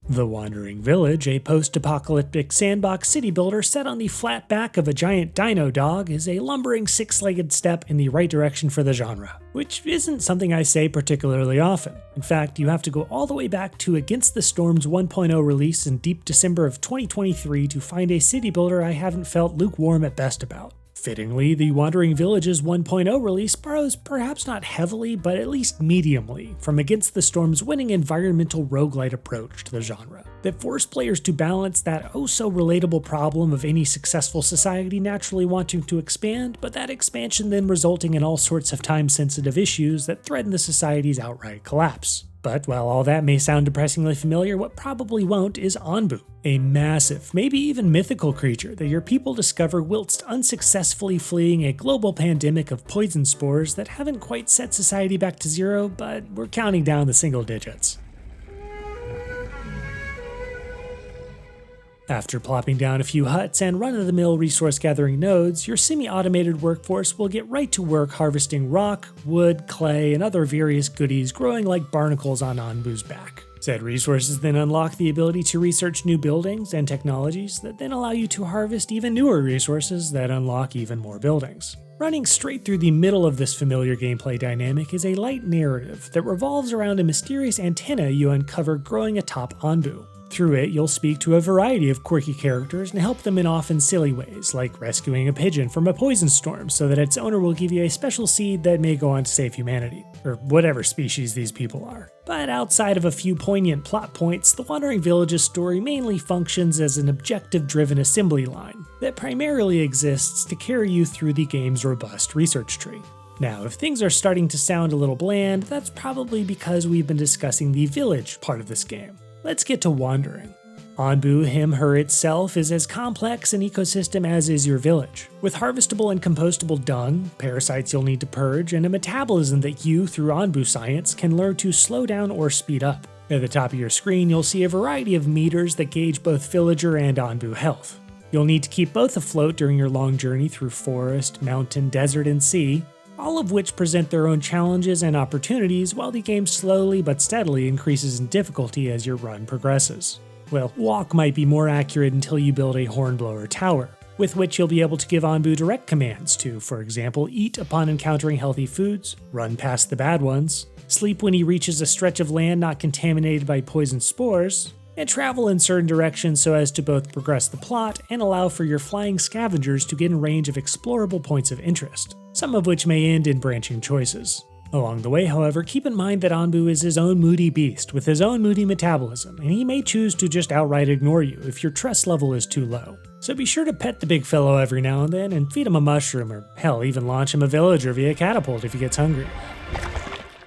The Wandering Village, a post-apocalyptic sandbox city builder set on the flat back of a giant dino dog, is a lumbering six-legged step in the right direction for the genre, which isn't something I say particularly often. In fact, you have to go all the way back to Against the Storm's 1.0 release in deep December of 2023 to find a city builder I haven't felt lukewarm at best about. Fittingly, the Wandering Village's 1.0 release borrows perhaps not heavily, but at least mediumly, from Against the Storm's winning environmental roguelite approach to the genre, that forced players to balance that oh-so-relatable problem of any successful society naturally wanting to expand, but that expansion then resulting in all sorts of time-sensitive issues that threaten the society's outright collapse. But while all that may sound depressingly familiar, what probably won't is Onbu, a massive, maybe even mythical creature that your people discover whilst unsuccessfully fleeing a global pandemic of poison spores that haven't quite set society back to zero, but we're counting down the single digits. After plopping down a few huts and run-of-the-mill resource-gathering nodes, your semi-automated workforce will get right to work harvesting rock, wood, clay, and other various goodies growing like barnacles on Onbu's back. Said resources then unlock the ability to research new buildings and technologies that then allow you to harvest even newer resources that unlock even more buildings. Running straight through the middle of this familiar gameplay dynamic is a light narrative that revolves around a mysterious antenna you uncover growing atop Onbu. Through it, you'll speak to a variety of quirky characters and help them in often silly ways, like rescuing a pigeon from a poison storm so that its owner will give you a special seed that may go on to save humanity, or whatever species these people are. But outside of a few poignant plot points, the Wandering Village's story mainly functions as an objective-driven assembly line that primarily exists to carry you through the game's robust research tree. Now, if things are starting to sound a little bland, that's probably because we've been discussing the village part of this game. Let's get to wandering. Onbu, her itself, is as complex an ecosystem as is your village, with harvestable and compostable dung, parasites you'll need to purge, and a metabolism that you, through Onbu science, can learn to slow down or speed up. At the top of your screen, you'll see a variety of meters that gauge both villager and Onbu health. You'll need to keep both afloat during your long journey through forest, mountain, desert, and sea, all of which present their own challenges and opportunities while the game slowly but steadily increases in difficulty as your run progresses. Well, walk might be more accurate until you build a hornblower tower, with which you'll be able to give Onbu direct commands to, for example, eat upon encountering healthy foods, run past the bad ones, sleep when he reaches a stretch of land not contaminated by poison spores, and travel in certain directions so as to both progress the plot and allow for your flying scavengers to get in range of explorable points of interest, some of which may end in branching choices. Along the way, however, keep in mind that Onbu is his own moody beast with his own moody metabolism, and he may choose to just outright ignore you if your trust level is too low. So be sure to pet the big fellow every now and then and feed him a mushroom, or hell, even launch him a villager via catapult if he gets hungry.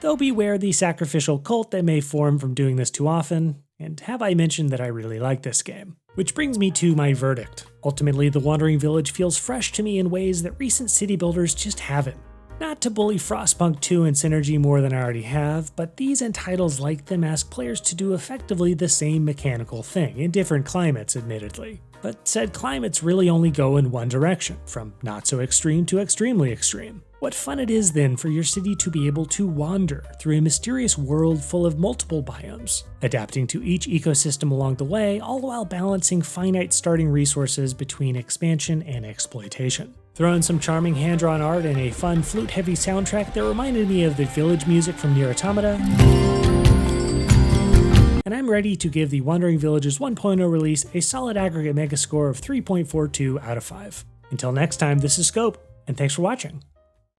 Though beware the sacrificial cult that may form from doing this too often, and have I mentioned that I really like this game? Which brings me to my verdict. Ultimately, The Wandering Village feels fresh to me in ways that recent city builders just haven't. Not to bully Frostpunk 2 and Synergy more than I already have, but these and titles like them ask players to do effectively the same mechanical thing, in different climates admittedly. But said climates really only go in one direction, from not so extreme to extremely extreme. What fun it is then for your city to be able to wander through a mysterious world full of multiple biomes, adapting to each ecosystem along the way, all while balancing finite starting resources between expansion and exploitation. Throw in some charming hand-drawn art and a fun flute-heavy soundtrack that reminded me of the village music from Nier Automata, and I'm ready to give the Wandering Village's 1.0 release a solid aggregate megascore of 3.42 out of 5. Until next time, this is Scope, and thanks for watching.